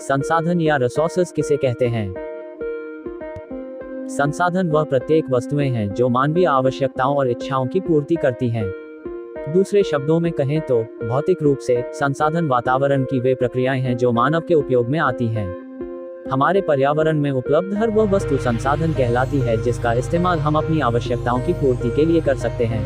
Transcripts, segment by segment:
संसाधन या रिसोर्सेज किसे कहते हैं? संसाधन वह प्रत्येक वस्तुएं हैं जो मानवीय आवश्यकताओं और इच्छाओं की पूर्ति करती हैं। दूसरे शब्दों में कहें तो भौतिक रूप से संसाधन वातावरण की वे प्रक्रियाएं हैं जो मानव के उपयोग में आती हैं। हमारे पर्यावरण में उपलब्ध हर वह वस्तु संसाधन कहलाती है जिसका इस्तेमाल हम अपनी आवश्यकताओं की पूर्ति के लिए कर सकते हैं।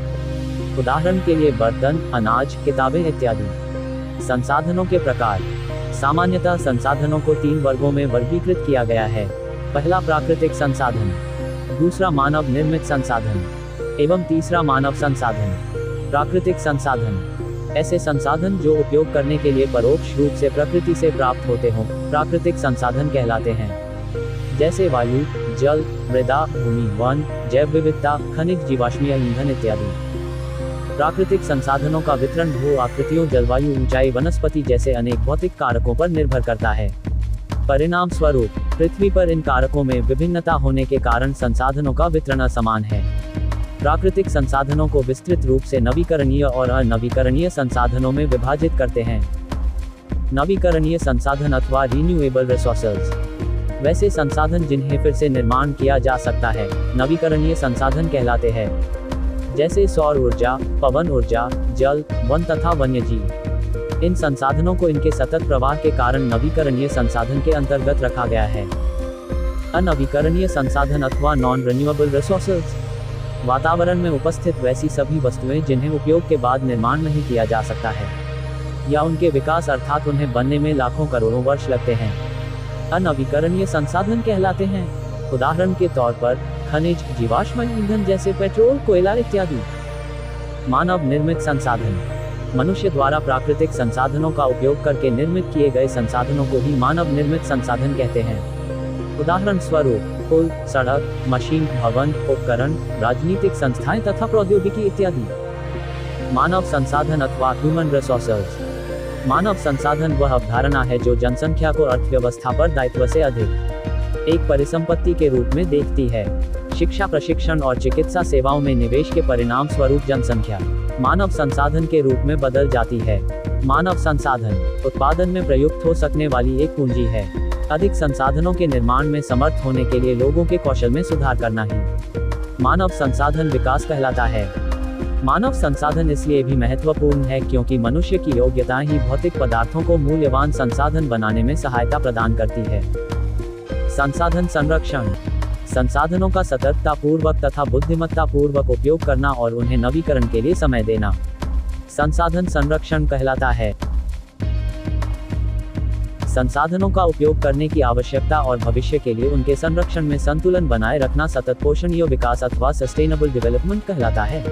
उदाहरण के लिए बर्तन, अनाज, किताबें इत्यादि। संसाधनों के प्रकार। सामान्यतः संसाधनों को 3 वर्गों में वर्गीकृत किया गया है। पहला प्राकृतिक संसाधन, दूसरा मानव निर्मित संसाधन एवं तीसरा मानव संसाधन। प्राकृतिक संसाधन ऐसे संसाधन जो उपयोग करने के लिए परोक्ष रूप से प्रकृति से प्राप्त होते हों, प्राकृतिक संसाधन कहलाते हैं। जैसे वायु, जल, मृदा, भूमि, वन, जैव विविधता, खनिज, जीवाश्मीय ईंधन इत्यादि। प्राकृतिक संसाधनों का वितरण भू आकृतियों, जलवायु, ऊंचाई, वनस्पति जैसे अनेक भौतिक कारकों पर निर्भर करता है। परिणाम स्वरूप पृथ्वी पर इन कारकों में विभिन्नता होने के कारण संसाधनों का वितरण असमान है। प्राकृतिक संसाधनों को विस्तृत रूप से नवीकरणीय और अनवीकरणीय संसाधनों में विभाजित करते हैं। नवीकरणीय संसाधन अथवा रिन्यूएबल रिसोर्सेज वैसे संसाधन जिन्हें फिर से निर्माण किया जा सकता है, नवीकरणीय संसाधन कहलाते हैं। जैसे सौर ऊर्जा, पवन ऊर्जा, जल, वन तथा वन्यजीव। इन संसाधनों को इनके सतत प्रवाह के कारण नवीकरणीय संसाधन के अंतर्गत रखा गया है। अनवीकरणीय संसाधन अथवा नॉन रिन्यूएबल रिसोर्सेज वातावरण में उपस्थित वैसी सभी वस्तुएं जिन्हें उपयोग के बाद निर्माण नहीं किया जा सकता है या उनके विकास अर्थात उन्हें बनने में लाखों करोड़ों वर्ष लगते हैं, अनवीकरणीय संसाधन कहलाते हैं। उदाहरण के तौर पर खनिज, जीवाश्म ईंधन जैसे पेट्रोल, कोयला इत्यादि। मानव निर्मित संसाधन मनुष्य द्वारा प्राकृतिक संसाधनों का उपयोग करके निर्मित किए गए संसाधनों को ही मानव निर्मित संसाधन कहते हैं। उदाहरण स्वरूप पुल, सड़क, मशीन, भवन, उपकरण, राजनीतिक संस्थाएं तथा प्रौद्योगिकी इत्यादि। मानव संसाधन अथवा ह्यूमन रिसोर्सेज मानव संसाधन वह अवधारणा है जो जनसंख्या को अर्थव्यवस्था पर दायित्व से अधिक एक परिसंपत्ति के रूप में देखती है। शिक्षा, प्रशिक्षण और चिकित्सा सेवाओं में निवेश के परिणाम स्वरूप जनसंख्या मानव संसाधन के रूप में बदल जाती है। मानव संसाधन उत्पादन में प्रयुक्त हो सकने वाली एक पूंजी है। अधिक संसाधनों के निर्माण में समर्थ होने के लिए लोगों के कौशल में सुधार करना ही मानव संसाधन विकास कहलाता है। मानव संसाधन इसलिए भी महत्वपूर्ण है क्योंकि मनुष्य की योग्यताएं ही भौतिक पदार्थों को मूल्यवान संसाधन बनाने में सहायता प्रदान करती है। संसाधन संरक्षण संसाधनों का सतर्कतापूर्वक तथा बुद्धिमत्तापूर्वक उपयोग करना और उन्हें नवीकरण के लिए समय देना संसाधन संरक्षण कहलाता है। संसाधनों का उपयोग करने की आवश्यकता और भविष्य के लिए उनके संरक्षण में संतुलन बनाए रखना सतत पोषणीय विकास अथवा सस्टेनेबल डेवलपमेंट कहलाता है।